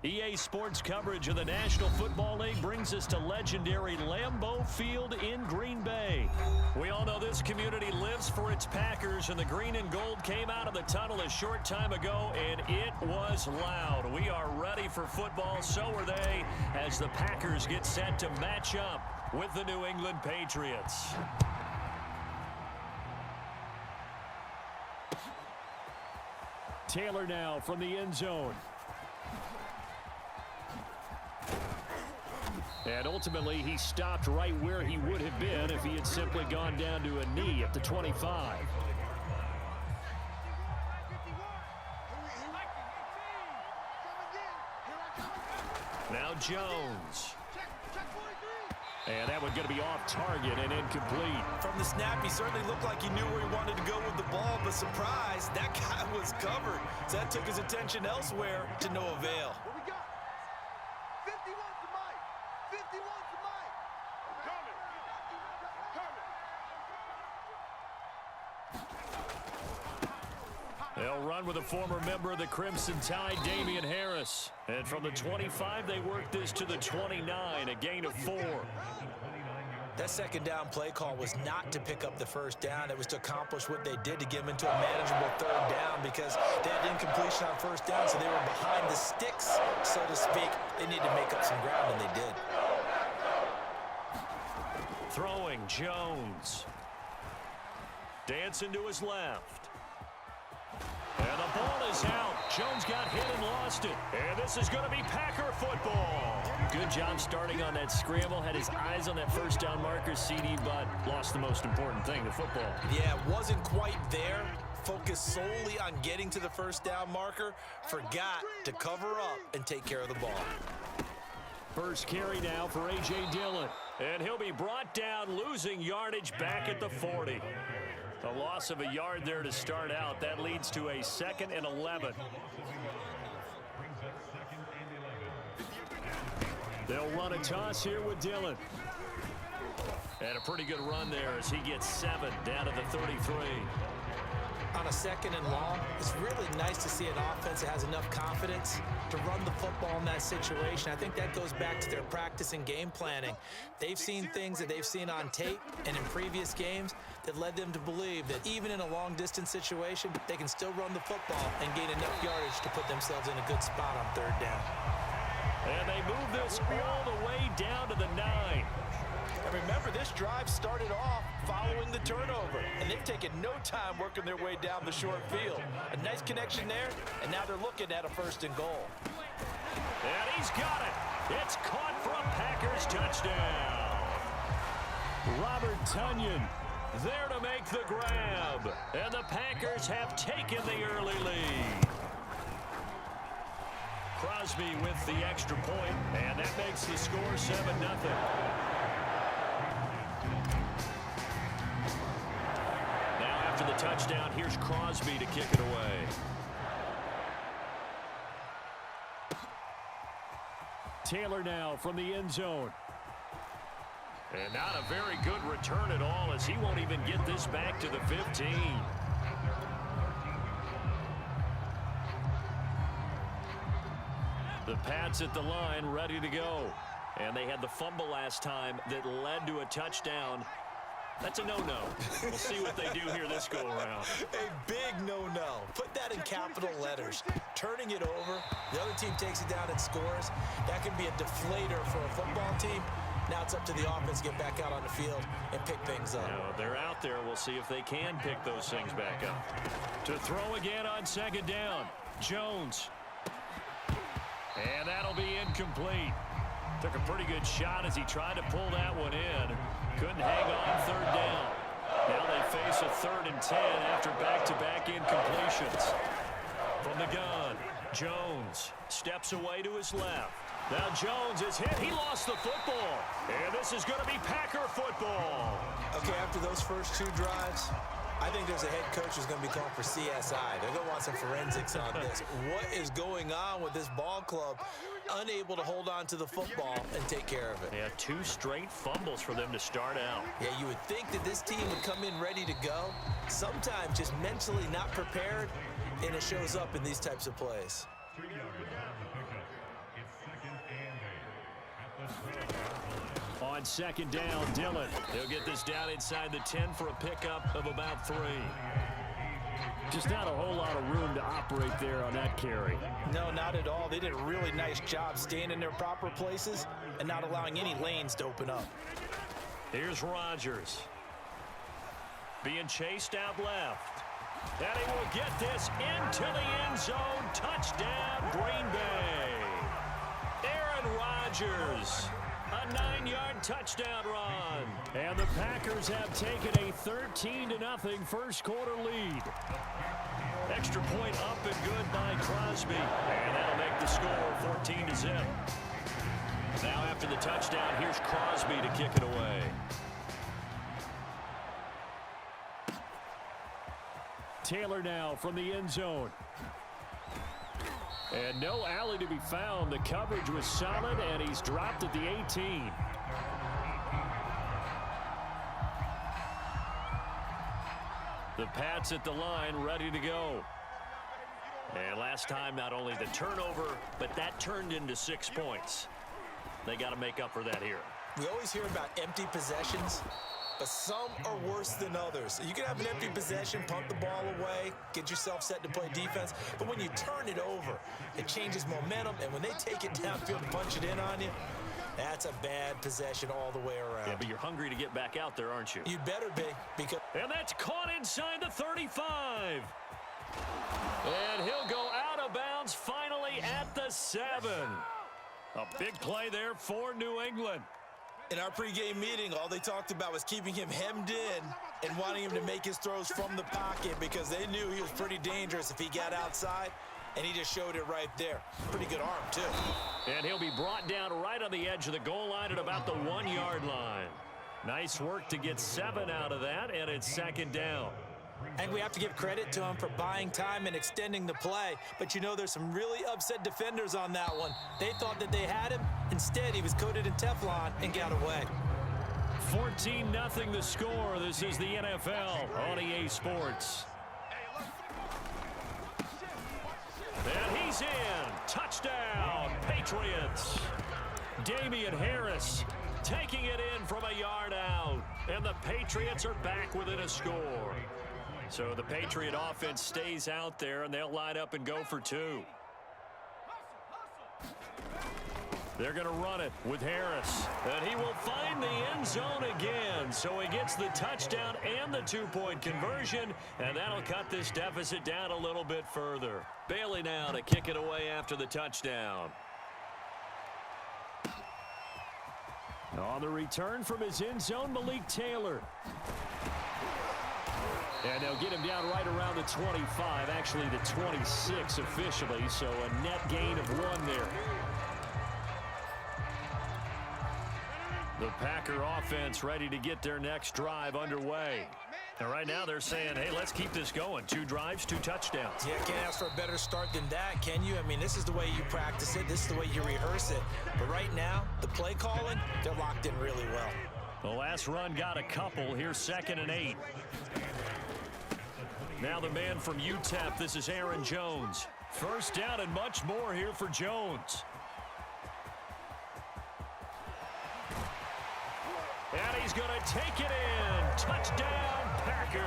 EA Sports coverage of the National Football League brings us to legendary Lambeau Field in Green Bay. We all know this community lives for its Packers, and the green and gold came out of the tunnel a short time ago, and it was loud. We are ready for football, so are they, as the Packers get set to match up with the New England Patriots. Taylor now from the end zone. And ultimately, he stopped right where he would have been if he had simply gone down to a knee at the 25. Now Jones. And that one going to be off target and incomplete. From the snap, he certainly looked like he knew where he wanted to go with the ball, but surprise, that guy was covered. So that took his attention elsewhere to no avail. They'll run with a former member of the Crimson Tide, Damian Harris. And from the 25, they work this to the 29, a gain of 4. That second down play call was not to pick up the first down. It was to accomplish what they did to get them into a manageable third down because they had incompletion on first down, so they were behind the sticks, so to speak. They needed to make up some ground, and they did. Throwing, Jones. Dancing to his left. And the ball is out. Jones got hit and lost it. And this is going to be Packer football. Good job starting on that scramble. Had his eyes on that first down marker, CD, but lost the most important thing, the football. Yeah, wasn't quite there. Focused solely on getting to the first down marker. Forgot to cover up and take care of the ball. First carry now for A.J. Dillon. And he'll be brought down, losing yardage back at the 40. A loss of a yard there to start out. That leads to a 2nd and 11. They'll run a toss here with Dillon. And a pretty good run there as he gets 7 down to the 33. On a 2nd and long, it's really nice to see an offense that has enough confidence to run the football in that situation. I think that goes back to their practice and game planning. They've seen things that they've seen on tape and in previous games that led them to believe that even in a long-distance situation, they can still run the football and gain enough yardage to put themselves in a good spot on third down. And they move this all the way down to the 9. And remember, this drive started off following the turnover, and they've taken no time working their way down the short field. A nice connection there, and now they're looking at a 1st and goal. And he's got it. It's caught for a Packers touchdown. Robert Tonyan there to make the grab. And the Packers have taken the early lead. Crosby with the extra point, and that makes the score 7-0. After the touchdown, here's Crosby to kick it away. Taylor now from the end zone. And not a very good return at all, as he won't even get this back to the 15. The Pats at the line, ready to go. And they had the fumble last time that led to a touchdown. That's a no-no. We'll see what they do here this go-around. A big no-no. Put that in capital letters. Turning it over, the other team takes it down and scores. That can be a deflator for a football team. Now it's up to the offense to get back out on the field and pick things up. Now, they're out there. We'll see if they can pick those things back up. To throw again on 2nd down, Jones. And that'll be incomplete. Took a pretty good shot as he tried to pull that one in. Couldn't hang on 3rd down. Now they face a 3rd and 10 after back-to-back incompletions. From the gun, Jones steps away to his left. Now Jones is hit. He lost the football. And this is going to be Packer football. Okay, after those first 2 drives, I think there's a head coach who's going to be called for CSI. They're going to want some forensics on this. What is going on with this ball club? Unable to hold on to the football and take care of it. Yeah, 2 straight fumbles for them to start out. Yeah, you would think that this team would come in ready to go. Sometimes just mentally not prepared, and it shows up in these types of plays. On second down, Dillon. He'll get this down inside the 10 for a pickup of about 3. Just not a whole lot of room to operate there on that carry. No, not at all. They did a really nice job staying in their proper places and not allowing any lanes to open up. Here's Rodgers. Being chased out left. And he will get this into the end zone. Touchdown, Green Bay. Aaron Rodgers. A 9-yard touchdown run. And the Packers have taken a 13-0 first quarter lead. Extra point up and good by Crosby. And that'll make the score 14-0. Now after the touchdown, here's Crosby to kick it away. Taylor now from the end zone. And no alley to be found. The coverage was solid, and he's dropped at the 18. The Pats at the line, ready to go. And last time, not only the turnover, but that turned into 6 points. They got to make up for that here. We always hear about empty possessions, but some are worse than others. You can have an empty possession, punt the ball away, get yourself set to play defense, but when you turn it over, it changes momentum, and when they take it downfield and punch it in on you, that's a bad possession all the way around. Yeah, but you're hungry to get back out there, aren't you? You'd better be. And that's caught inside the 35. And he'll go out of bounds finally at the 7. A big play there for New England. In our pregame meeting, all they talked about was keeping him hemmed in and wanting him to make his throws from the pocket because they knew he was pretty dangerous if he got outside, and he just showed it right there. Pretty good arm, too. And he'll be brought down right on the edge of the goal line at about the 1-yard line. Nice work to get 7 out of that, and it's second down. And we have to give credit to him for buying time and extending the play. But you know, there's some really upset defenders on that one. They thought that they had him. Instead, he was coated in Teflon and got away. 14-0 the score. This is the NFL on EA Sports. And he's in. Touchdown, Patriots. Damian Harris taking it in from a yard out. And the Patriots are back within a score. So the Patriot offense stays out there, and they'll line up and go for 2. They're going to run it with Harris. And he will find the end zone again. So he gets the touchdown and the 2-point conversion, and that'll cut this deficit down a little bit further. Bailey now to kick it away after the touchdown. On the return from his end zone, Malik Taylor. And they'll get him down right around the 25, actually the 26 officially, so a net gain of 1 there. The Packer offense ready to get their next drive underway. And right now they're saying, hey, let's keep this going. 2 drives, 2 touchdowns. Yeah, can't ask for a better start than that, can you? I mean, this is the way you practice it. This is the way you rehearse it. But right now, the play calling, they're locked in really well. The last run got a couple. Here's 2nd and 8. Now the man from UTEP, this is Aaron Jones. First down and much more here for Jones. And he's going to take it in. Touchdown, Packers.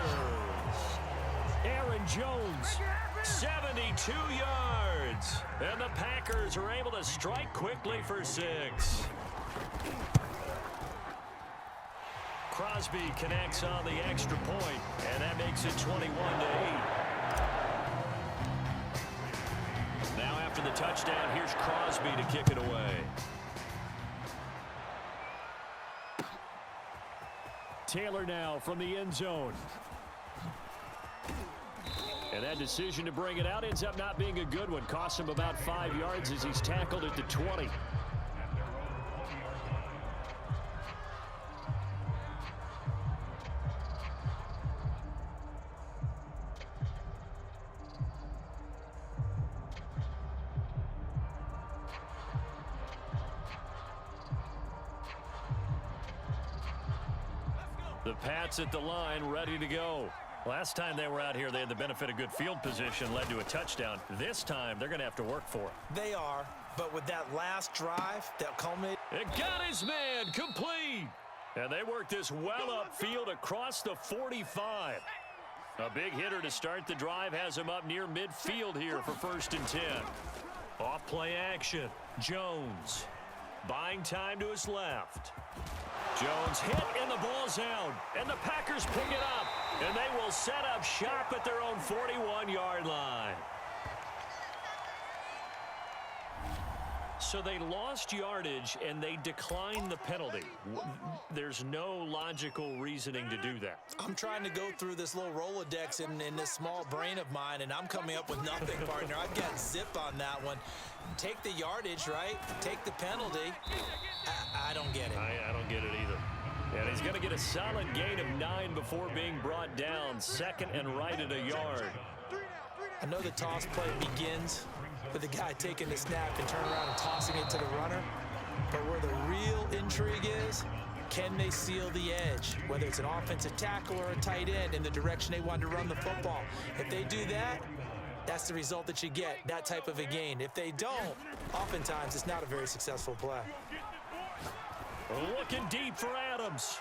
Aaron Jones, 72 yards. And the Packers are able to strike quickly for 6. Crosby connects on the extra point, and that makes it 21-8. Now after the touchdown, here's Crosby to kick it away. Taylor now from the end zone. And that decision to bring it out ends up not being a good one. Costs him about 5 yards as he's tackled at the 20. The Pats at the line, ready to go. Last time they were out here, they had the benefit of good field position, led to a touchdown. This time, they're going to have to work for it. They are, but with that last drive that culminated. It got his man complete. And they work this well upfield across the 45. A big hitter to start the drive has him up near midfield here for 1st and 10. Off play action. Jones. Buying time to his left. Jones hit and the ball's out. And the Packers pick it up. And they will set up shop at their own 41-yard line. So they lost yardage and they declined the penalty. There's no logical reasoning to do that. I'm trying to go through this little Rolodex in this small brain of mine, and I'm coming up with nothing, partner. I've got zip on that one. Take the yardage, right? Take the penalty. I don't get it. I don't get it either. And he's going to get a solid gain of 9 before being brought down. 2nd and right at a yard. I know the toss play begins with the guy taking the snap and turning around and tossing it to the runner. But where the real intrigue is, can they seal the edge? Whether it's an offensive tackle or a tight end in the direction they want to run the football. If they do that, that's the result that you get, that type of a gain. If they don't, oftentimes it's not a very successful play. Looking deep for Adams.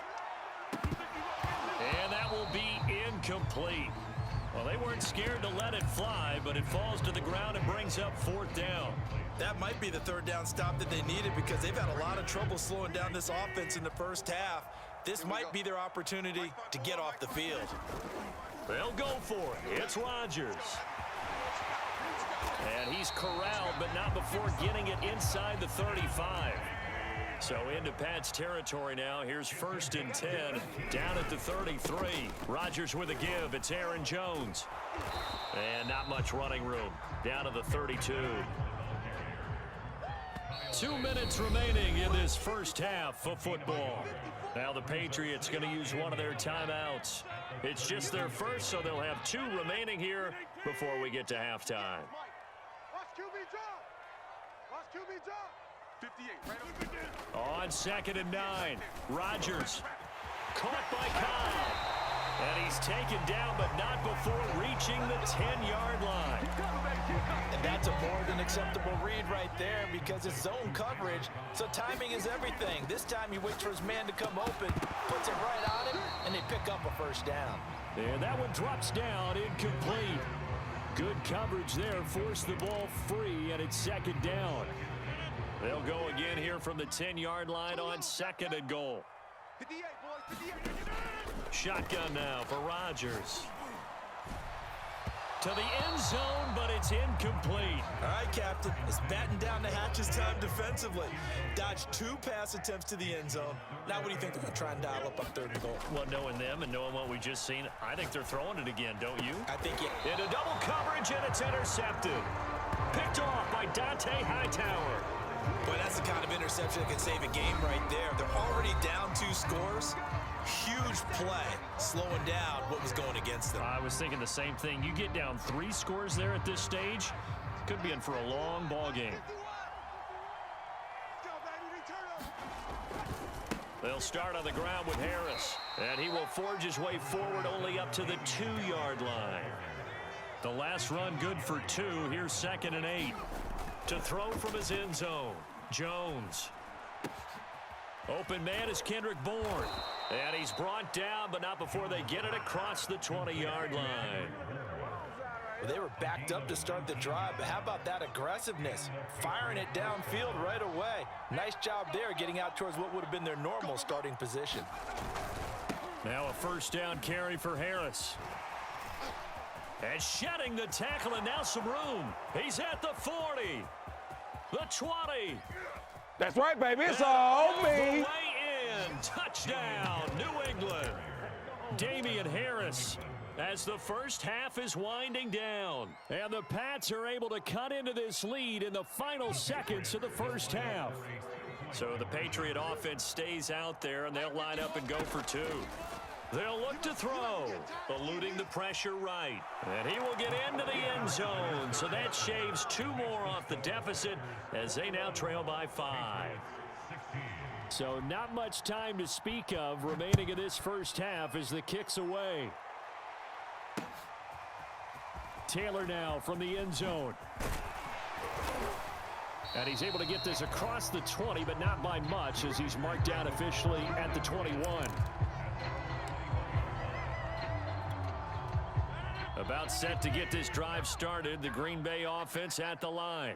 And that will be incomplete. Well, they weren't scared to let it fly, but it falls to the ground and brings up 4th down. That might be the 3rd down stop that they needed because they've had a lot of trouble slowing down this offense in the first half. This might be their opportunity to get off the field. They'll go for it. It's Rodgers. And he's corralled, but not before getting it inside the 35. So into Pat's territory now. Here's 1st and 10 down at the 33. Rodgers with a give. It's Aaron Jones. And not much running room. Down to the 32. 2 minutes remaining in this first half of football. Now the Patriots going to use one of their timeouts. It's just their first, so they'll have 2 remaining here before we get to halftime. Watch QB drop. Watch QB drop. 58, right on 2nd and 9. Rodgers caught by Kyle. And he's taken down, but not before reaching the 10-yard line. And that's a more than acceptable read right there because it's zone coverage, so timing is everything. This time he waits for his man to come open, puts it right on him, and they pick up a 1st down. And that one drops down, incomplete. Good coverage there, forced the ball free, and it's 2nd down. They'll go again here from the 10-yard line on 2nd and goal. 58, boys, 58. Shotgun now for Rodgers. To the end zone, but it's incomplete. All right, Captain. It's batten down the hatches time defensively. Dodged 2 pass attempts to the end zone. Now what do you think they're going to try and dial up on 3rd and goal? Well, knowing them and knowing what we just seen, I think they're throwing it again, don't you? I think, yeah. Into double coverage, and it's intercepted. Picked off by Dante Hightower. Boy, that's the kind of interception that can save a game right there. They're already down 2 scores. Huge play, slowing down what was going against them. I was thinking the same thing. You get down 3 scores there at this stage, could be in for a long ball game. They'll start on the ground with Harris, and he will forge his way forward only up to the 2-yard line. The last run good for 2. Here's 2nd and 8. To throw from his end zone, Jones. Open man is Kendrick Bourne. And he's brought down, but not before they get it across the 20-yard line. Well, they were backed up to start the drive, but how about that aggressiveness? Firing it downfield right away. Nice job there getting out towards what would have been their normal starting position. Now a 1st down carry for Harris. And shedding the tackle, and now some room. He's at the 40, the 20. That's right, baby. It's all me. Way in. Touchdown, New England. Damian Harris as the first half is winding down. And the Pats are able to cut into this lead in the final seconds of the first half. So the Patriot offense stays out there, and they'll line up and go for 2. They'll look to throw, eluding the pressure right. And he will get into the end zone. So that shaves 2 more off the deficit as they now trail by 5. So not much time to speak of remaining in this first half as the kick's away. Taylor now from the end zone. And he's able to get this across the 20, but not by much, as he's marked down officially at the 21. About set to get this drive started, the Green Bay offense at the line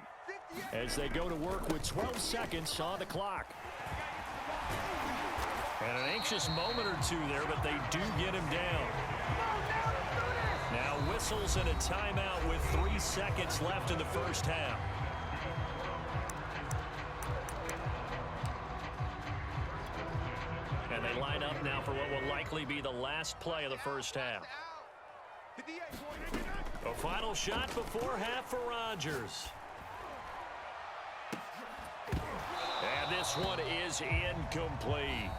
as they go to work with 12 seconds on the clock. And an anxious moment or two there, but they do get him down. Now whistles and a timeout with 3 seconds left in the first half. And they line up now for what will likely be the last play of the first half. A final shot before half for Rodgers. And this one is incomplete.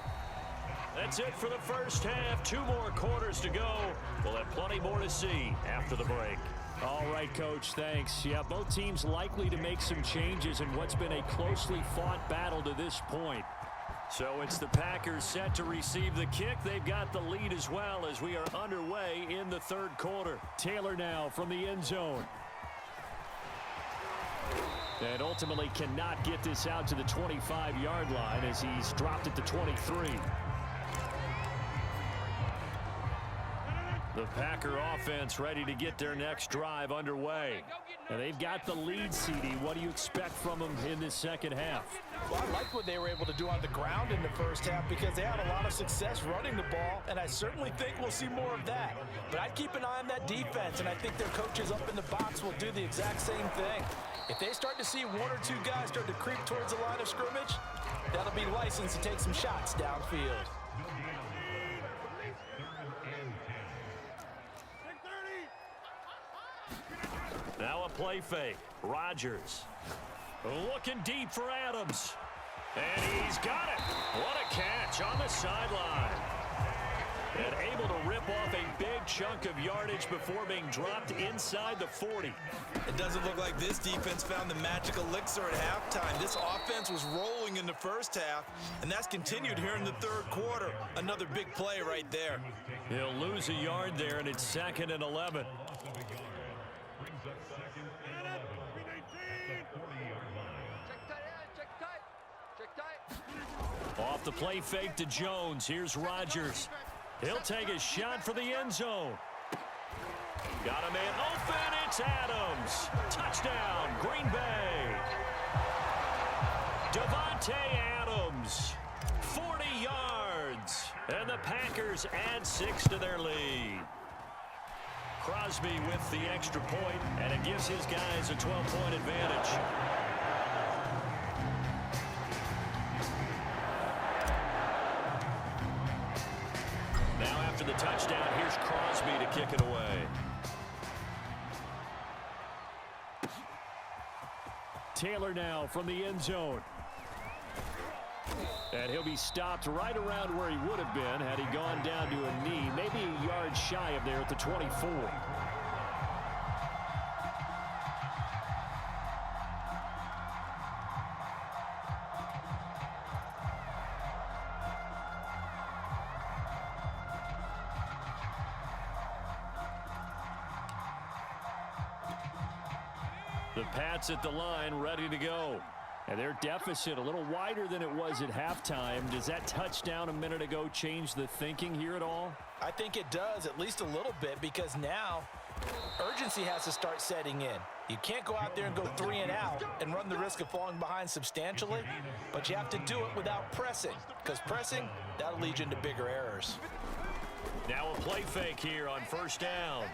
That's it for the first half. 2 more quarters to go. We'll have plenty more to see after the break. All right, Coach, thanks. Yeah, both teams likely to make some changes in what's been a closely fought battle to this point. So it's the Packers set to receive the kick. They've got the lead as well as we are underway in the third quarter. Taylor now from the end zone. And ultimately cannot get this out to the 25-yard line as he's dropped at the 23. The Packer offense ready to get their next drive underway. And they've got the lead, CD. What do you expect from them in this second half? Well, I like what they were able to do on the ground in the first half because they had a lot of success running the ball, and I certainly think we'll see more of that. But I'd keep an eye on that defense, and I think their coaches up in the box will do the exact same thing. If they start to see 1 or 2 guys start to creep towards the line of scrimmage, that'll be licensed to take some shots downfield. Now a play fake. Rodgers looking deep for Adams. And he's got it. What a catch on the sideline. And able to rip off a big chunk of yardage before being dropped inside the 40. It doesn't look like this defense found the magical elixir at halftime. This offense was rolling in the first half, and that's continued here in the third quarter. Another big play right there. He'll lose a yard there, and it's 2nd and 11. Off the play fake to Jones. Here's Rodgers. He'll take a shot for the end zone. Got a man open. It's Adams. Touchdown, Green Bay. Devontae Adams. 40 yards. And the Packers add 6 to their lead. Crosby with the extra point, and it gives his guys a 12-point advantage. Now after the touchdown, here's Crosby to kick it away. Taylor now from the end zone. And he'll be stopped right around where he would have been had he gone down to a knee, maybe a yard shy of there at the 24. The Pats at the line ready to go. And their deficit a little wider than it was at halftime. Does that touchdown a minute ago change the thinking here at all? I think it does, at least a little bit, because now urgency has to start setting in. You can't go out there and go 3 and out and run the risk of falling behind substantially, but you have to do it without pressing, because pressing, that'll lead you into bigger errors. Now a play fake here on first down.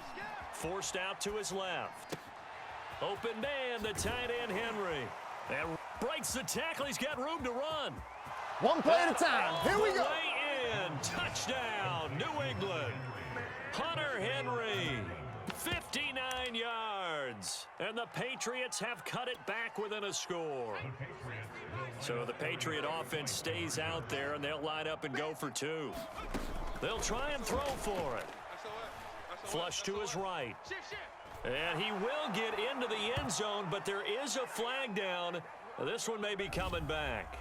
Forced out to his left. Open man, the tight end Henry. And breaks the tackle. He's got room to run. One play at a time. Here we go. Way in. Touchdown, New England. Hunter Henry, 59 yards. And the Patriots have cut it back within a score. So the Patriot offense stays out there, and they'll line up and go for 2. They'll try and throw for it. Flush to his right. And he will get into the end zone, but there is a flag down. This one may be coming back.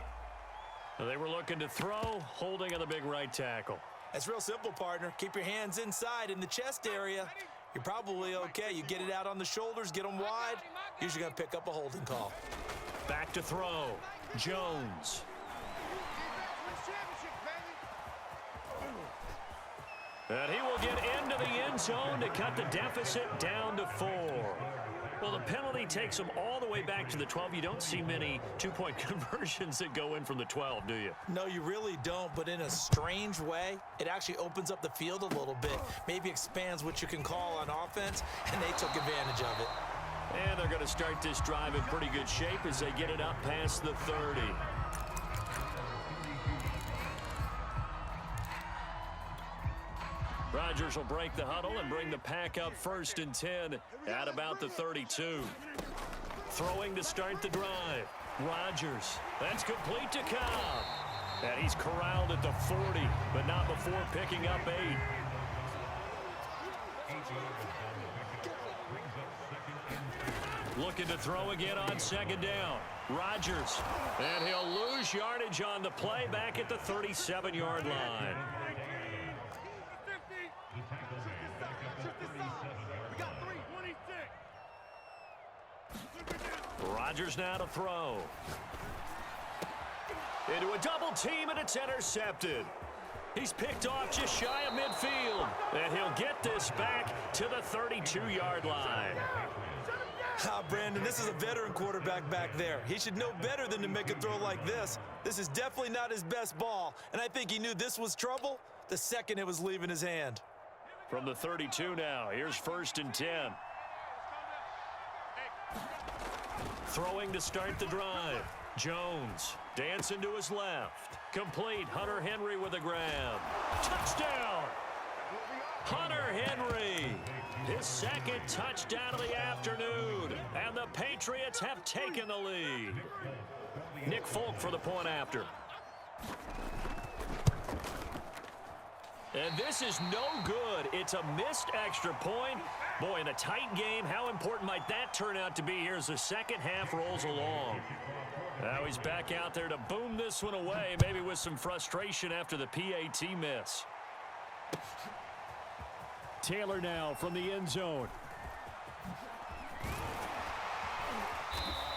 They were looking to throw, holding on the big right tackle. That's real simple, partner. Keep your hands inside in the chest area. you're probably okay. You get it out on the shoulders, get them wide, usually going to pick up a holding call. Back to throw. Jones. And he will get into the end zone to cut the deficit down to 4. Well, the penalty takes them all the way back to the 12. You don't see many two-point conversions that go in from the 12, do you? No, you really don't, but in a strange way, it actually opens up the field a little bit, maybe expands what you can call on offense, and they took advantage of it. And they're going to start this drive in pretty good shape as they get it up past the 30. Rodgers will break the huddle and bring the pack up 1st and 10 at about the 32. Throwing to start the drive. Rodgers. That's complete to Cobb. And he's corralled at the 40, but not before picking up 8. Looking to throw again on 2nd down. Rodgers. And he'll lose yardage on the play back at the 37-yard line. Rodgers now to throw. Into a double team, and it's intercepted. He's picked off just shy of midfield. And he'll get this back to the 32-yard line. Brandon, this is a veteran quarterback back there. He should know better than to make a throw like this. This is definitely not his best ball, and I think he knew this was trouble the second it was leaving his hand. From the 32 now, here's 1st and 10. Throwing to start the drive. Jones dancing to his left. Complete. Hunter Henry with a grab. Touchdown! Hunter Henry. His 2nd touchdown of the afternoon. And the Patriots have taken the lead. Nick Folk for the point after. And this is no good. It's a missed extra point. Boy, in a tight game, how important might that turn out to be here as the second half rolls along? Now he's back out there to boom this one away, maybe with some frustration after the PAT miss. Taylor now from the end zone.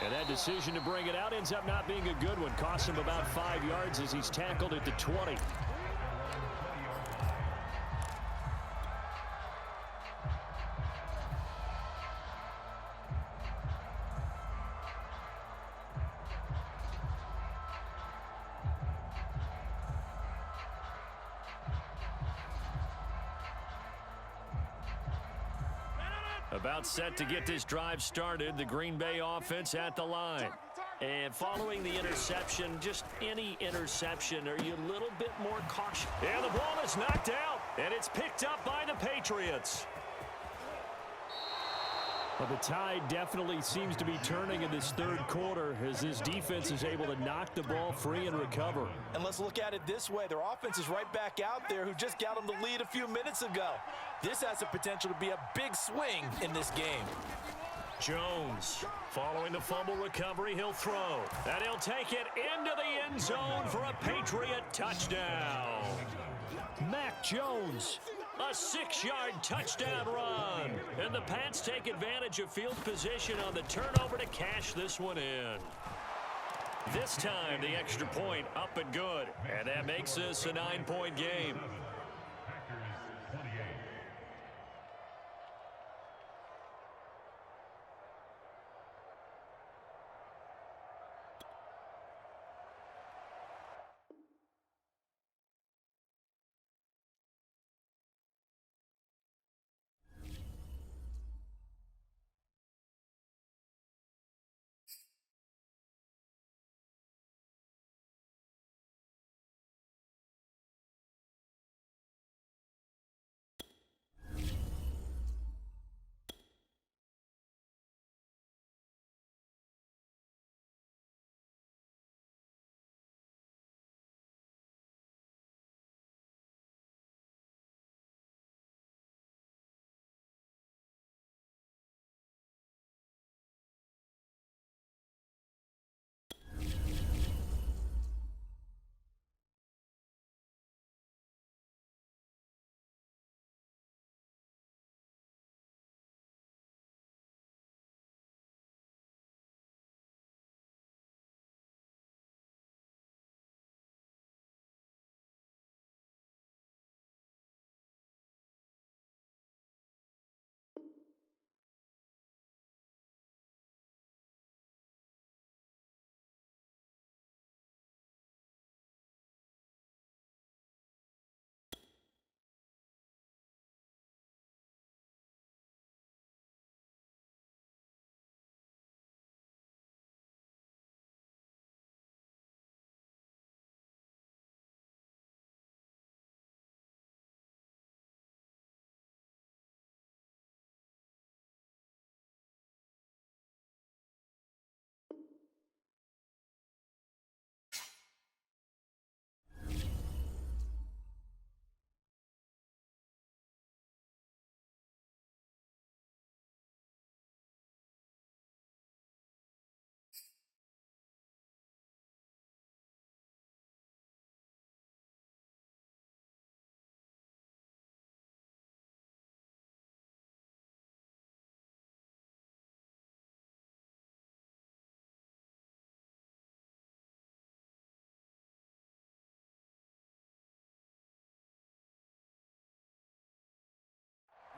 And that decision to bring it out ends up not being a good one. Costs him about 5 yards as he's tackled at the 20. About set to get this drive started. The Green Bay offense at the line. And following the interception, just any interception, are you a little bit more cautious? And the ball is knocked out, and it's picked up by the Patriots. Well, the tide definitely seems to be turning in this 3rd quarter as this defense is able to knock the ball free and recover. And let's look at it this way. Their offense is right back out there who just got them the lead a few minutes ago. This has the potential to be a big swing in this game. Jones, following the fumble recovery, he'll throw. And he'll take it into the end zone for a Patriot touchdown. Mac Jones, a 6-yard touchdown run. And the Pats take advantage of field position on the turnover to cash this one in. This time, the extra point up and good. And that makes this a 9-point game.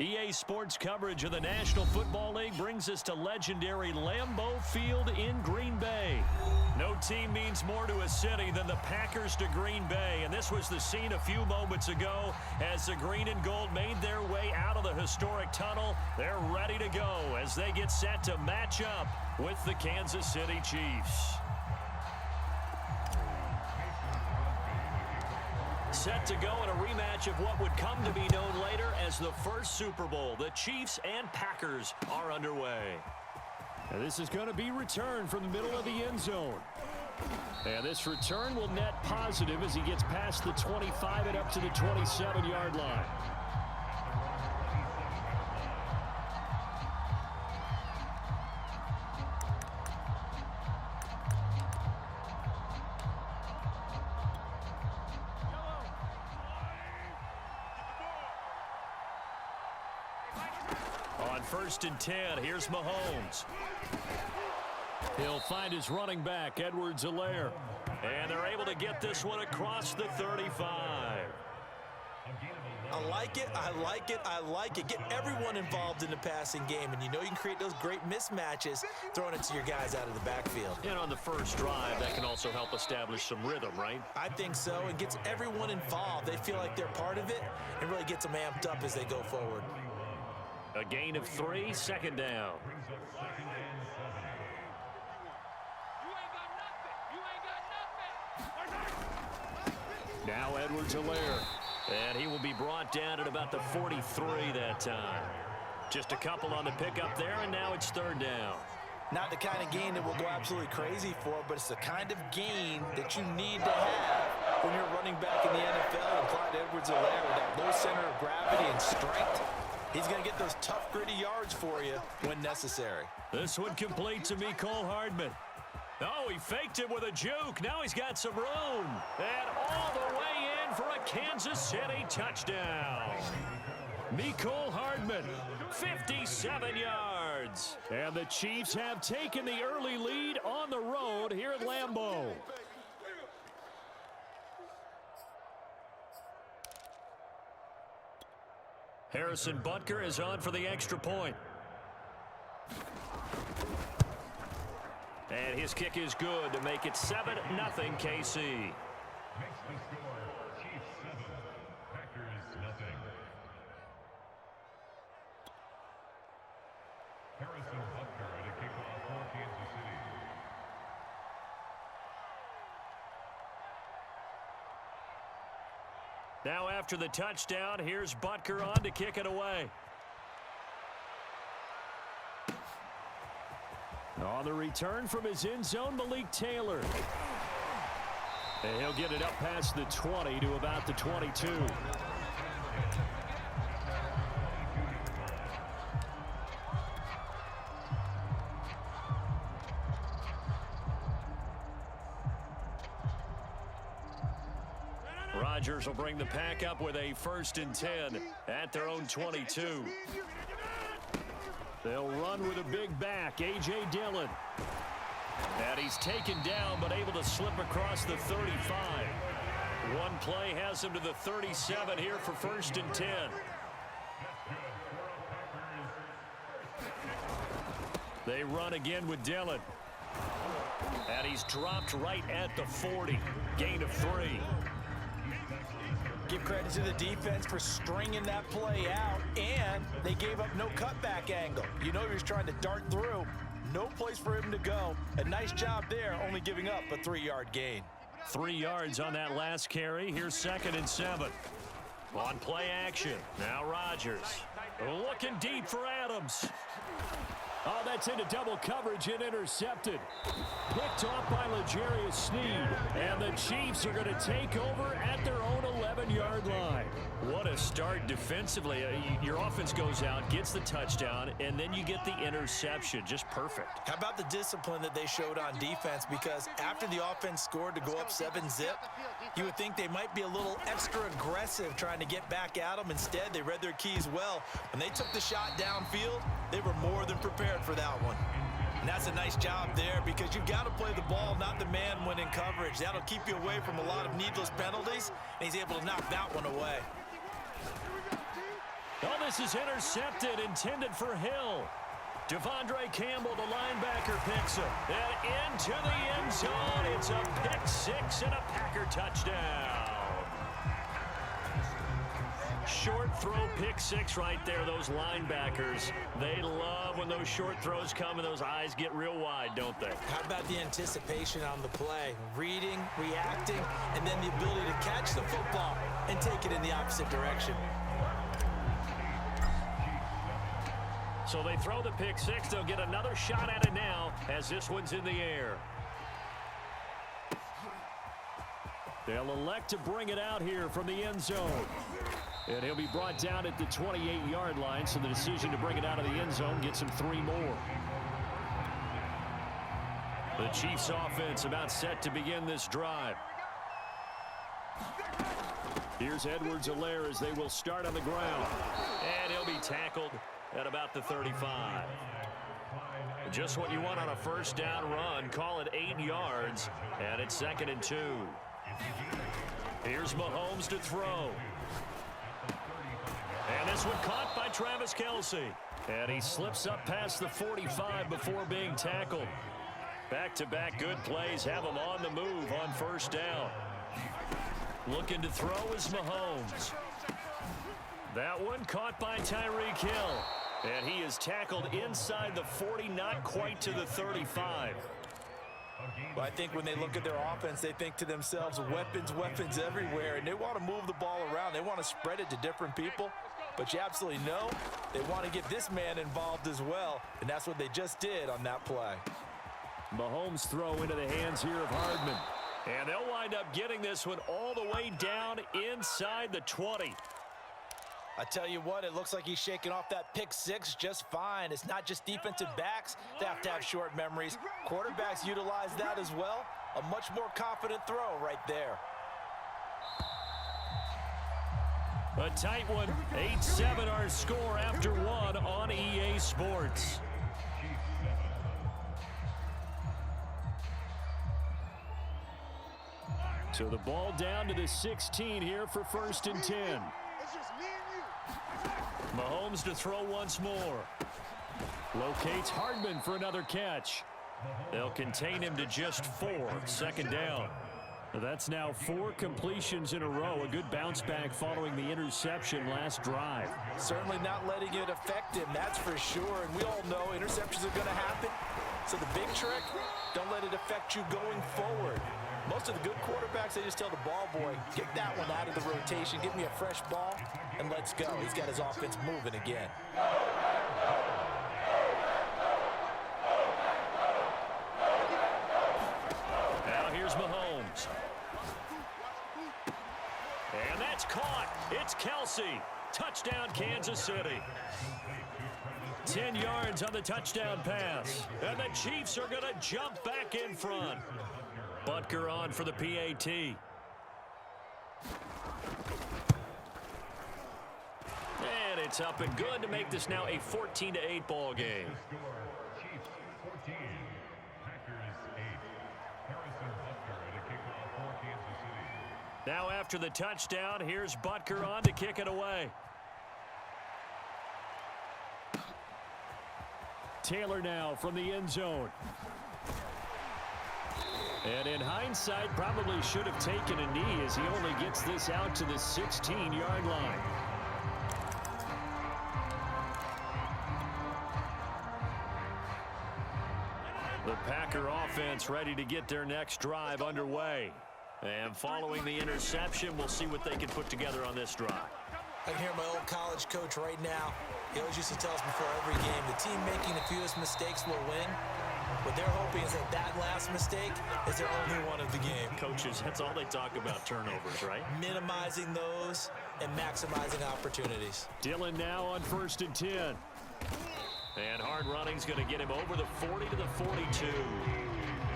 EA Sports coverage of the National Football League brings us to legendary Lambeau Field in Green Bay. No team means more to a city than the Packers to Green Bay, and this was the scene a few moments ago as the green and gold made their way out of the historic tunnel. They're ready to go as they get set to match up with the Kansas City Chiefs. Set to go in a rematch of what would come to be known later as the first Super Bowl. The Chiefs and Packers are underway. And this is going to be returned from the middle of the end zone. And this return will net positive as he gets past the 25 and up to the 27-yard line. On 1st and 10, here's Mahomes. He'll find his running back, Edwards-Helaire. And they're able to get this one across the 35. I like it, I like it, I like it. Get everyone involved in the passing game, and you know you can create those great mismatches throwing it to your guys out of the backfield. And on the first drive, that can also help establish some rhythm, right? I think so. It gets everyone involved. They feel like they're part of it and really gets them amped up as they go forward. A gain of 3, 2nd down. Now Edwards-Helaire. And he will be brought down at about the 43 that time. Just a couple on the pickup there, and now it's 3rd down. Not the kind of gain that we'll go absolutely crazy for, but it's the kind of gain that you need to have when you're running back in the NFL. And Clyde Edwards-Helaire with that low center of gravity and strength, he's going to get those tough, gritty yards for you when necessary. This one complete to Mecole Hardman. Oh, he faked it with a juke. Now he's got some room. And all the way in for a Kansas City touchdown. Mecole Hardman, 57 yards. And the Chiefs have taken the early lead on the road here at Lambeau. Harrison Butker is on for the extra point. And his kick is good to make it 7-0 KC. Now after the touchdown, here's Butker on to kick it away. On the return from his end zone, Malik Taylor. And he'll get it up past the 20 to about the 22. Rodgers will bring the pack up with a 1st and 10 at their own 22. They'll run with a big back, A.J. Dillon. And he's taken down but able to slip across the 35. One play has him to the 37 here for 1st and 10. They run again with Dillon. And he's dropped right at the 40. Gain of 3. Give credit to the defense for stringing that play out, and they gave up no cutback angle. You know he was trying to dart through. No place for him to go. A nice job there, only giving up a 3-yard gain. 3 yards on that last carry. Here's 2nd and 7. On play action. Now Rodgers. Looking deep for Adams. Oh, that's into double coverage and intercepted. Picked off by L'Jarius Sneed. And the Chiefs are going to take over at their own 11-yard line. What a start defensively. Your offense goes out, gets the touchdown, and then you get the interception. Just perfect. How about the discipline that they showed on defense? Because after the offense scored to go up 7-zip, you would think they might be a little extra aggressive trying to get back at them. Instead, they read their keys well. When they took the shot downfield, they were more than prepared for that one. And that's a nice job there because you've got to play the ball, not the man when in coverage. That'll keep you away from a lot of needless penalties, and he's able to knock that one away. Oh, this is intercepted, intended for Hill. Devondre Campbell, the linebacker, picks him. And into the end zone. It's a pick six and a Packer touchdown. Short throw pick six right there. Those linebackers, they love when those short throws come and those eyes get real wide, don't they? How about the anticipation on the play? Reading, reacting, and then the ability to catch the football and take it in the opposite direction. So they throw the pick six. They'll get another shot at it now as this one's in the air. They'll elect to bring it out here from the end zone. And he'll be brought down at the 28-yard line, so the decision to bring it out of the end zone gets him 3 more. The Chiefs offense about set to begin this drive. Here's Edwards-Helaire as they will start on the ground. And he'll be tackled at about the 35. Just what you want on a first down run. Call it 8 yards, and it's 2nd and 2. Here's Mahomes to throw. And this one caught by Travis Kelce. And he slips up past the 45 before being tackled. Back-to-back good plays have him on the move on first down. Looking to throw is Mahomes. That one caught by Tyreek Hill. And he is tackled inside the 40, not quite to the 35. Well, I think when they look at their offense, they think to themselves, weapons everywhere, and they want to move the ball around. They want to spread it to different people. But you absolutely know they want to get this man involved as well, and that's what they just did on that play. Mahomes throw into the hands here of Hardman. And they'll wind up getting this one all the way down inside the 20. I tell you what, it looks like he's shaking off that pick six just fine. It's not just defensive backs that have to have short memories. Quarterbacks utilize that as well. A much more confident throw right there. A tight one. 8-7 our score after one on EA Sports. So the ball down to the 16 here for 1st and 10. It's just me and you. Mahomes to throw once more. Locates Hardman for another catch. They'll contain him to just 4. 2nd down. That's now 4 completions in a row. A good bounce back following the interception last drive. Certainly not letting it affect him, that's for sure. And we all know interceptions are going to happen. So the big trick, don't let it affect you going forward. Most of the good quarterbacks, they just tell the ball boy, get that one out of the rotation, give me a fresh ball, and let's go. He's got his offense moving again. Now here's Mahomes. And that's caught. It's Kelce. Touchdown, Kansas City. 10 yards on the touchdown pass. And the Chiefs are going to jump back in front. Butker on for the PAT. And it's up and good to make this now a 14-8 ball game. Now after the touchdown, here's Butker on to kick it away. Taylor now from the end zone. And in hindsight, probably should have taken a knee as he only gets this out to the 16-yard line. The Packer offense ready to get their next drive underway. And following the interception, we'll see what they can put together on this drive. I can hear my old college coach right now. He always used to tell us before every game, the team making the fewest mistakes will win. What they're hoping is that last mistake is their only one of the game. Coaches, that's all they talk about, turnovers, right? Minimizing those and maximizing opportunities. Dillon now on 1st and 10. And hard running's going to get him over the 40 to the 42.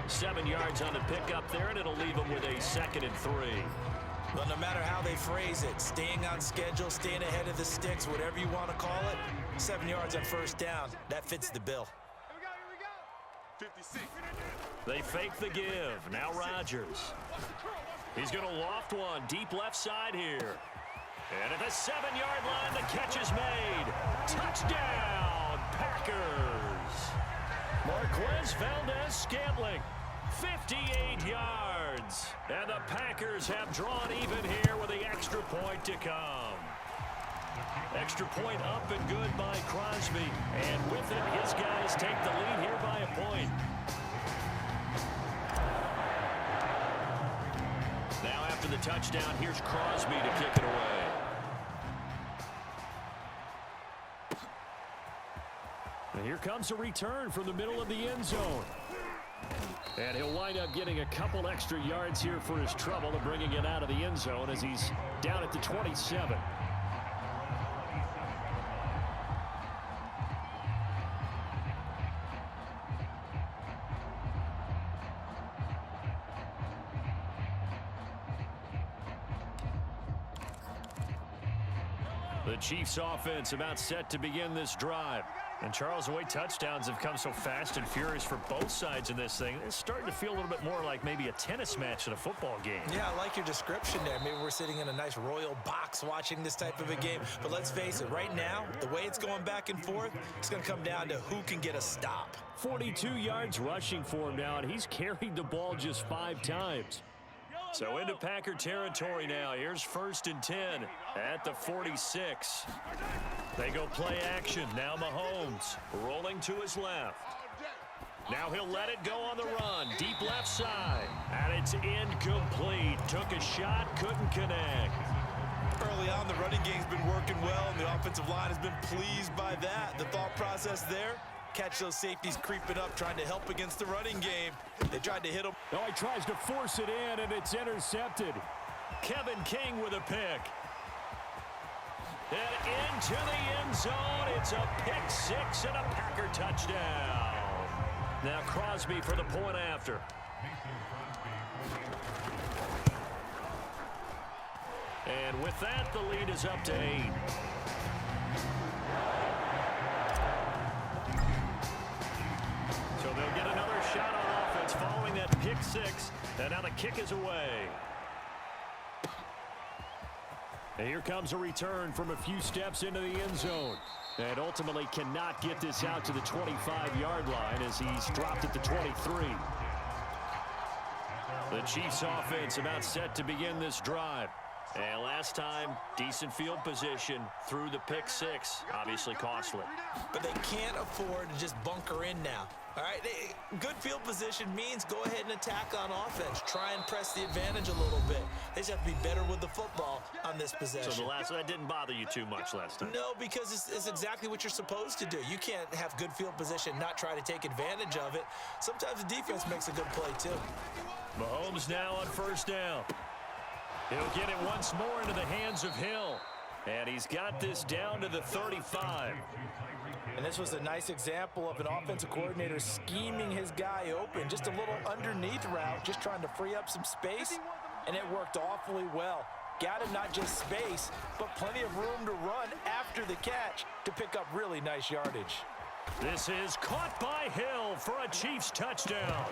7 yards on the pickup there, and it'll leave him with a 2nd and 3. Well, no matter how they phrase it, staying on schedule, staying ahead of the sticks, whatever you want to call it, 7 yards on first down, that fits the bill. Here we go. 56. They fake the give. Now Rodgers. He's going to loft one deep left side here. And at the 7-yard line, the catch is made. Touchdown, Packers. Marquez Valdez-Scantling, 58 yards. And the Packers have drawn even here with the extra point to come. Extra point up and good by Crosby. And with it, his guys take the lead here by a point. Now after the touchdown, here's Crosby to kick it away. And here comes a return from the middle of the end zone. And he'll wind up getting a couple extra yards here for his trouble and bringing it out of the end zone as he's down at the 27. The Chiefs offense about set to begin this drive. And Charles, the way touchdowns have come so fast and furious for both sides in this thing, it's starting to feel a little bit more like maybe a tennis match in a football game. Yeah, I like your description there. Maybe we're sitting in a nice royal box watching this type of a game. But let's face it, right now, the way it's going back and forth, it's going to come down to who can get a stop. 42 yards rushing for him now, and he's carried the ball just 5 times. So into Packer territory now. Here's 1st and 10 at the 46. They go play action. Now Mahomes rolling to his left. Now he'll let it go on the run. Deep left side. And it's incomplete. Took a shot, couldn't connect. Early on, the running game's been working well, and the offensive line has been pleased by that. The thought process there, catch those safeties creeping up, trying to help against the running game. They tried to hit him. Oh, he tries to force it in, and it's intercepted. Kevin King with a pick. And into the end zone. It's a pick 6 and a Packer touchdown. Now Crosby for the point after. And with that, the lead is up to 8. So they'll get another shot on offense following that pick 6. And now the kick is away. And here comes a return from a few steps into the end zone. And ultimately cannot get this out to the 25-yard line as he's dropped at the 23. The Chiefs offense about set to begin this drive. And last time, decent field position through the pick 6. Obviously costly. But they can't afford to just bunker in now. All right, good field position means go ahead and attack on offense. Try and press the advantage a little bit. They just have to be better with the football on this possession. So that didn't bother you too much last time? No, because it's exactly what you're supposed to do. You can't have good field position and not try to take advantage of it. Sometimes the defense makes a good play, too. Mahomes now on 1st down. He'll get it once more into the hands of Hill. And he's got this down to the 35. And this was a nice example of an offensive coordinator scheming his guy open. Just a little underneath route, just trying to free up some space. And it worked awfully well. Got him not just space, but plenty of room to run after the catch to pick up really nice yardage. This is caught by Hill for a Chiefs touchdown.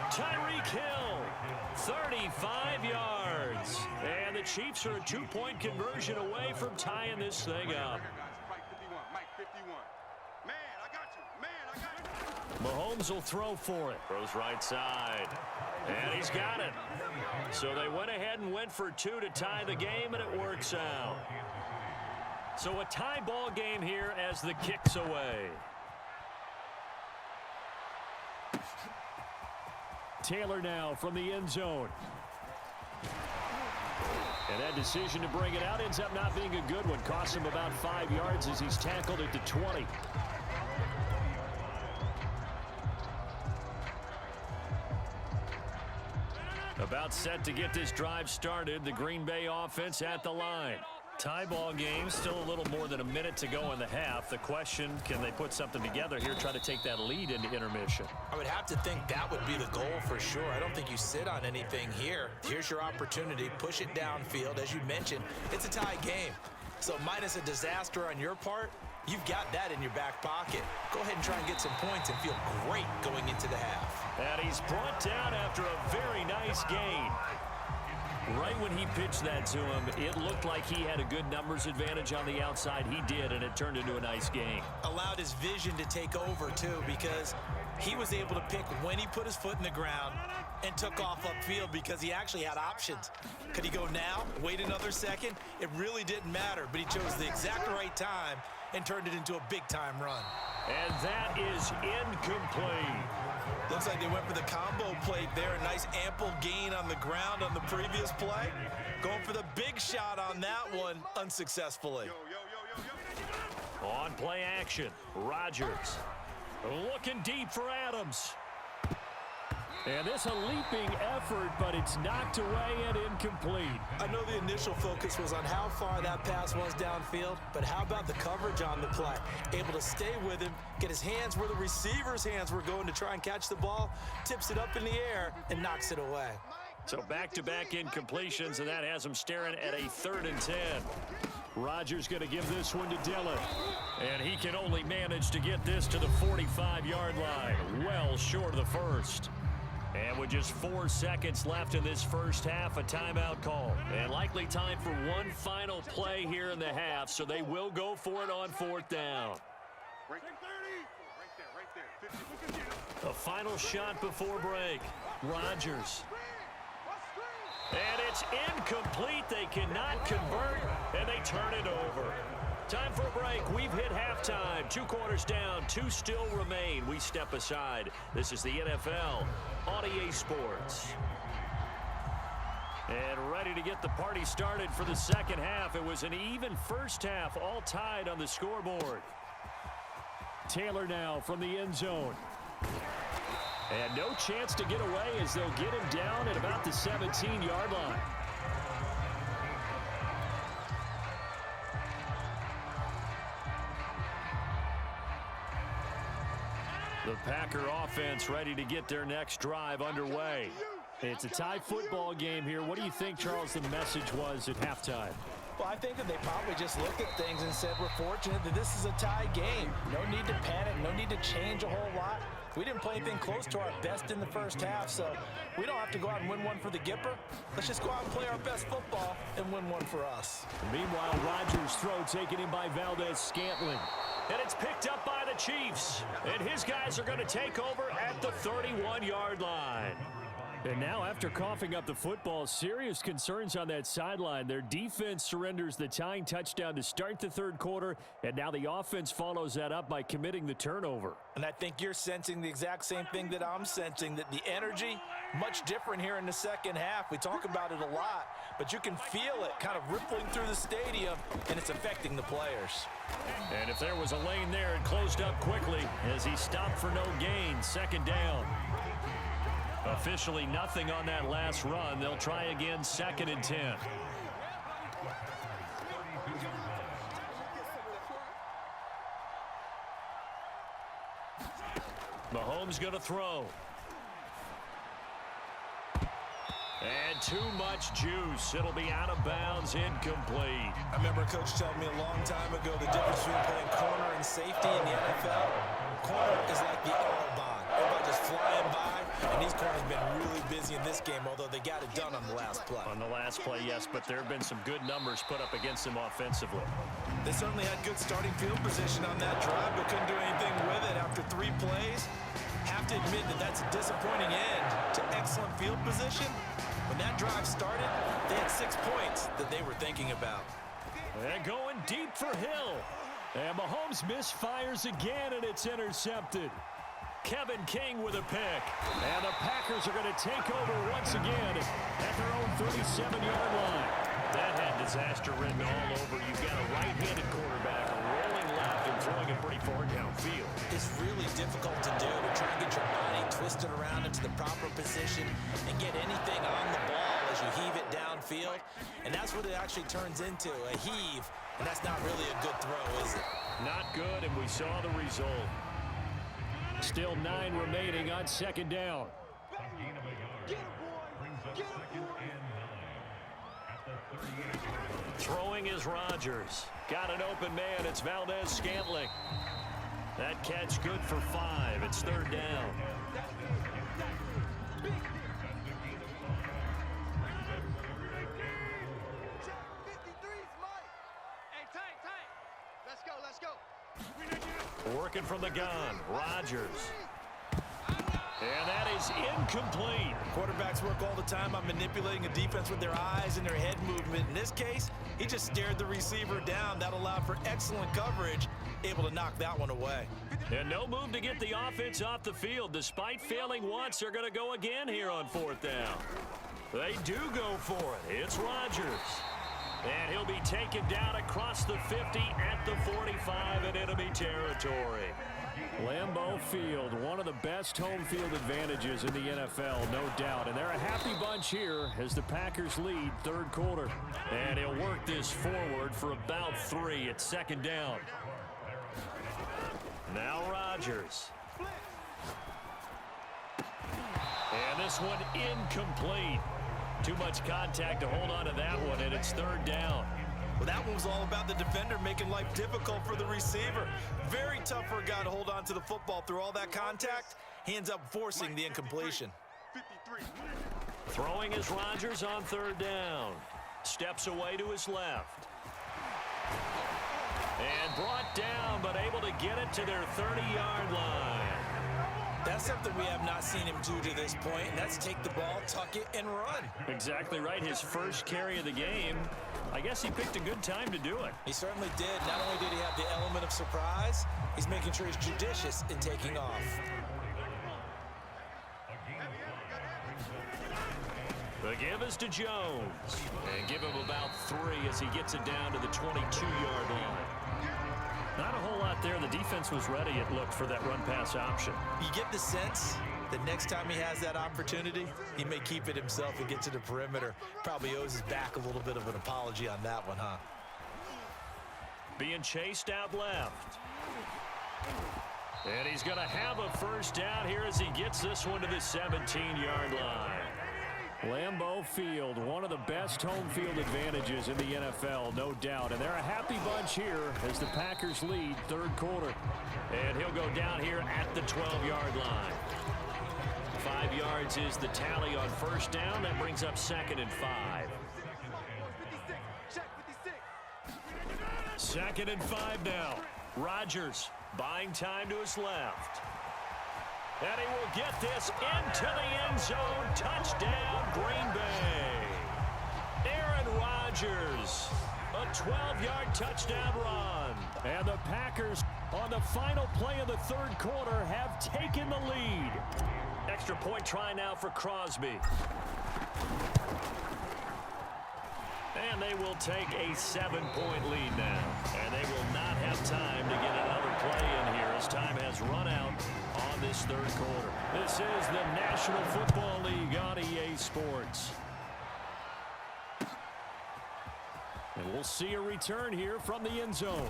Tyreek Hill, 35 yards. And the Chiefs are a 2-point conversion away from tying this thing up. Mahomes will throw for it. Throws right side. And he's got it. So they went ahead and went for 2 to tie the game, and it works out. So a tie ball game here as the kick's away. Taylor now from the end zone. And that decision to bring it out ends up not being a good one. Costs him about 5 yards as he's tackled at the 20. About set to get this drive started. The Green Bay offense at the line. Tie ball game, still a little more than a minute to go in the half. The question, can they put something together here, try to take that lead into intermission? I would have to think that would be the goal for sure. I don't think you sit on anything here. Here's your opportunity. Push it downfield. As you mentioned, it's a tie game. So minus a disaster on your part, you've got that in your back pocket. Go ahead and try and get some points and feel great going into the half. And he's brought down after a very nice gain. Right when he pitched that to him, it looked like he had a good numbers advantage on the outside. He did, and it turned into a nice game. Allowed his vision to take over, too, because he was able to pick when he put his foot in the ground and took off upfield because he actually had options. Could he go now, wait another second? It really didn't matter, but he chose the exact right time and turned it into a big-time run. And that is incomplete. Looks like they went for the combo plate there. A nice ample gain on the ground on the previous play. Going for the big shot on that one unsuccessfully. On play action, Rodgers looking deep for Adams. And this a leaping effort, but it's knocked away and incomplete. I know the initial focus was on how far that pass was downfield, but how about the coverage on the play? Able to stay with him, get his hands where the receiver's hands were going to try and catch the ball, tips it up in the air, and knocks it away. So back-to-back incompletions, and that has him staring at a 3rd and 10. Rodgers going to give this one to Dillon. And he can only manage to get this to the 45-yard line, well short of the first. And with just 4 seconds left in this first half, a timeout call. And likely time for one final play here in the half, so they will go for it on 4th down. A final shot before break. Rodgers. And it's incomplete. They cannot convert, and they turn it over. Time for a break. We've hit halftime. 2 quarters down. 2 still remain. We step aside. This is the NFL on EA Sports. And ready to get the party started for the second half. It was an even first half, all tied on the scoreboard. Taylor now from the end zone. And no chance to get away as they'll get him down at about the 17-yard line. The Packer offense ready to get their next drive underway. It's a tie football game here. What do you think, Charles, the message was at halftime? Well, I think that they probably just looked at things and said, we're fortunate that this is a tie game. No need to panic, no need to change a whole lot. We didn't play anything close to our best in the first half, so we don't have to go out and win one for the Gipper. Let's just go out and play our best football and win one for us. Meanwhile, Rodgers' throw taken in by Valdez-Scantling. And it's picked up by the Chiefs. And his guys are going to take over at the 31-yard line. And now, after coughing up the football, serious concerns on that sideline. Their defense surrenders the tying touchdown to start the 3rd quarter, and now the offense follows that up by committing the turnover. And I think you're sensing the exact same thing that I'm sensing, that the energy, much different here in the second half. We talk about it a lot, but you can feel it kind of rippling through the stadium, and it's affecting the players. And if there was a lane there, it closed up quickly as he stopped for no gain. 2nd down. Officially nothing on that last run. They'll try again, 2nd and 10. Mahomes going to throw. And too much juice. It'll be out of bounds, incomplete. I remember a coach telling me a long time ago the difference between playing corner and safety in the NFL. Corner is like the Autobahn. Everybody just flying by, and these corners have been really busy in this game, although they got it done on the last play. On the last play, yes, but there have been some good numbers put up against them offensively. They certainly had good starting field position on that drive, but couldn't do anything with it after 3 plays. Have to admit that that's a disappointing end to excellent field position. When that drive started, they had 6 points that they were thinking about. And going deep for Hill. And Mahomes misfires again, and it's intercepted. Kevin King with a pick. And the Packers are going to take over once again at their own 37-yard line. That had disaster written all over. You've got a right-handed quarterback rolling left and throwing it pretty far downfield. It's really difficult to do, to try and get your body twisted around into the proper position and get anything on the ball as you heave it downfield. And that's what it actually turns into, a heave. And that's not really a good throw, is it? Not good, and we saw the result. Still 9 remaining on 2nd down. Throwing is Rodgers. Got an open man. It's Valdez-Scantling. That catch good for 5. It's 3rd down. Working from the gun, Rodgers. And that is incomplete. Quarterbacks work all the time on manipulating a defense with their eyes and their head movement. In this case, he just stared the receiver down. That allowed for excellent coverage, able to knock that one away. And no move to get the offense off the field. Despite failing once, they're going to go again here on 4th down. They do go for it. It's Rodgers. And he'll be taken down across the 50 at the 45 in enemy territory. Lambeau Field, one of the best home field advantages in the NFL, no doubt. And they're a happy bunch here as the Packers lead 3rd quarter. And he'll work this forward for about 3 at 2nd down. Now Rodgers. And this one incomplete. Too much contact to hold on to that one, and it's 3rd down. Well, that one was all about the defender making life difficult for the receiver. Very tough for a guy to hold on to the football through all that contact. He ends up forcing the incompletion. Throwing is Rodgers on 3rd down. Steps away to his left. And brought down, but able to get it to their 30-yard line. That's something we have not seen him do to this point, and that's take the ball, tuck it, and run. Exactly right. His first carry of the game. I guess he picked a good time to do it. He certainly did. Not only did he have the element of surprise, he's making sure he's judicious in taking off. The give is to Jones. And give him about 3 as he gets it down to the 22-yard line. Not a whole lot there. The defense was ready, it looked, for that run-pass option. You get the sense that next time he has that opportunity, he may keep it himself and get to the perimeter. Probably owes his back a little bit of an apology on that one, huh? Being chased out left. And he's going to have a 1st down here as he gets this one to the 17-yard line. Lambeau Field, one of the best home field advantages in the NFL, no doubt. And they're a happy bunch here as the Packers lead 3rd quarter. And he'll go down here at the 12-yard line. 5 yards is the tally on 1st down. That brings up 2nd and 5. 2nd and 5 now. Rodgers buying time to his left. And he will get this into the end zone. Touchdown, Green Bay. Aaron Rodgers, a 12-yard touchdown run. And the Packers, on the final play of the 3rd quarter, have taken the lead. Extra point try now for Crosby. And they will take a 7-point lead now. And they will not have time to get another play in here as time has run out on this 3rd quarter. This is the National Football League on EA Sports. And we'll see a return here from the end zone.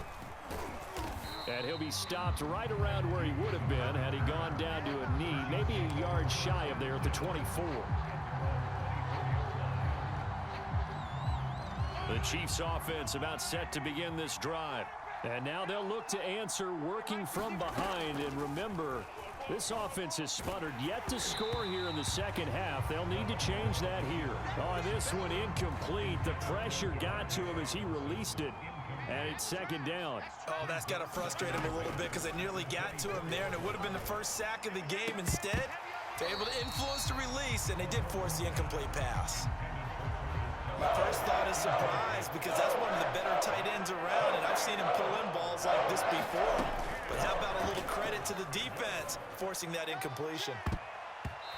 And he'll be stopped right around where he would have been had he gone down to a knee, maybe a yard shy of there at the 24. The Chiefs offense about set to begin this drive. And now they'll look to answer working from behind. And remember, this offense has sputtered yet to score here in the 2nd half. They'll need to change that here. Oh, this one incomplete. The pressure got to him as he released it. And it's 2nd down. Oh, that's got to frustrate him a little bit because they nearly got to him there, and it would have been the first sack of the game. Instead, they're able to influence the release, and they did force the incomplete pass. My first thought is surprise because that's one of the better tight ends around, and I've seen him pull in balls like this before. But how about a little credit to the defense forcing that incompletion?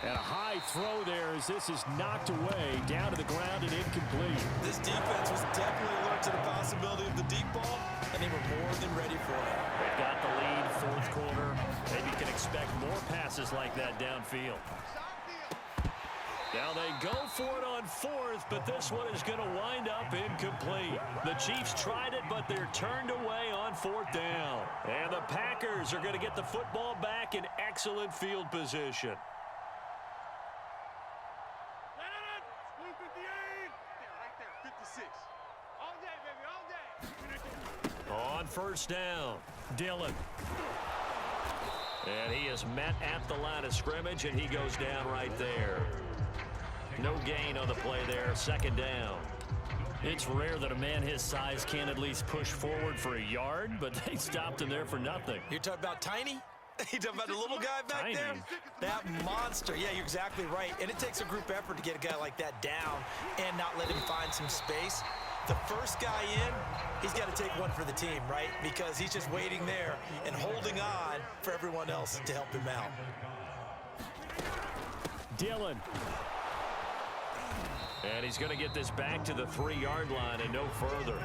And a high throw there as this is knocked away down to the ground and incomplete. This defense was definitely alert to the possibility of the deep ball, and they were more than ready for it. They've got the lead, 4th quarter. Maybe you can expect more passes like that downfield. Now they go for it on 4th, but this one is going to wind up incomplete. The Chiefs tried it, but they're turned away on 4th down. And the Packers are going to get the football back in excellent field position. On 1st down, Dillon. And he is met at the line of scrimmage, and he goes down right there. No gain on the play there, 2nd down. It's rare that a man his size can at least push forward for a yard, but they stopped him there for nothing. You're talking about Tiny? You talking about the little guy back Tiny. there? That monster. Yeah, you're exactly right. And it takes a group effort to get a guy like that down and not let him find some space. The first guy in, he's got to take one for the team, right? Because he's just waiting there and holding on for everyone else to help him out. Dillon. And he's going to get this back to the 3-yard line and no further.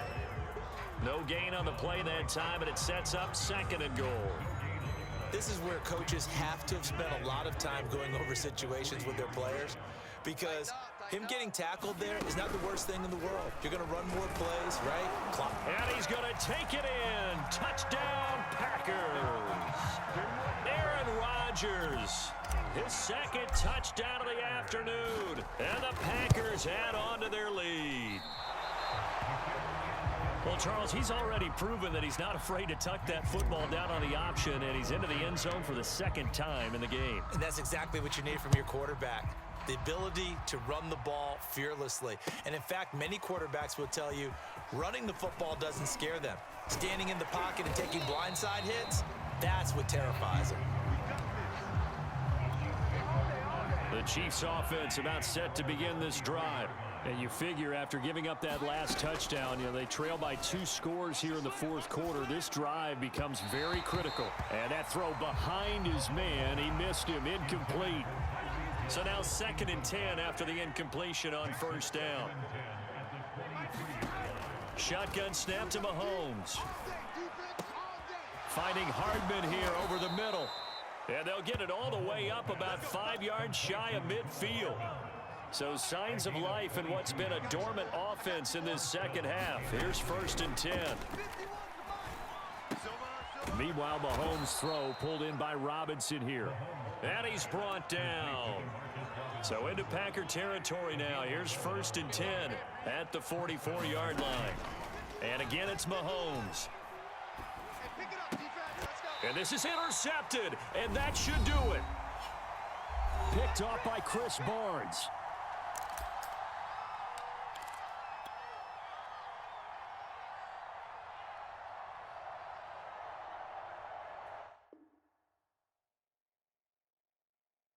No gain on the play that time, and it sets up 2nd and goal. This is where coaches have to have spent a lot of time going over situations with their players, because him getting tackled there is not the worst thing in the world. You're going to run more plays, right? Clock. And he's going to take it in. Touchdown, Packers. Aaron Rodgers, his 2nd touchdown of the afternoon. And the Packers add on to their lead. Well, Charles, he's already proven that he's not afraid to tuck that football down on the option, and he's into the end zone for the 2nd time in the game. And that's exactly what you need from your quarterback. The ability to run the ball fearlessly. And in fact, many quarterbacks will tell you running the football doesn't scare them. Standing in the pocket and taking blindside hits, that's what terrifies them. The Chiefs offense about set to begin this drive. And you figure after giving up that last touchdown, they trail by 2 scores here in the 4th quarter. This drive becomes very critical. And that throw behind his man, he missed him, incomplete. So now 2nd and 10 after the incompletion on 1st down. Shotgun snap to Mahomes. Finding Hardman here over the middle. And they'll get it all the way up about 5 yards shy of midfield. So signs of life in what's been a dormant offense in this 2nd half. Here's 1st and 10. Meanwhile, Mahomes' throw pulled in by Robinson here. And he's brought down. So into Packer territory now. Here's 1st and 10 at the 44-yard line. And again, it's Mahomes. And this is intercepted, and that should do it. Picked off by Chris Barnes.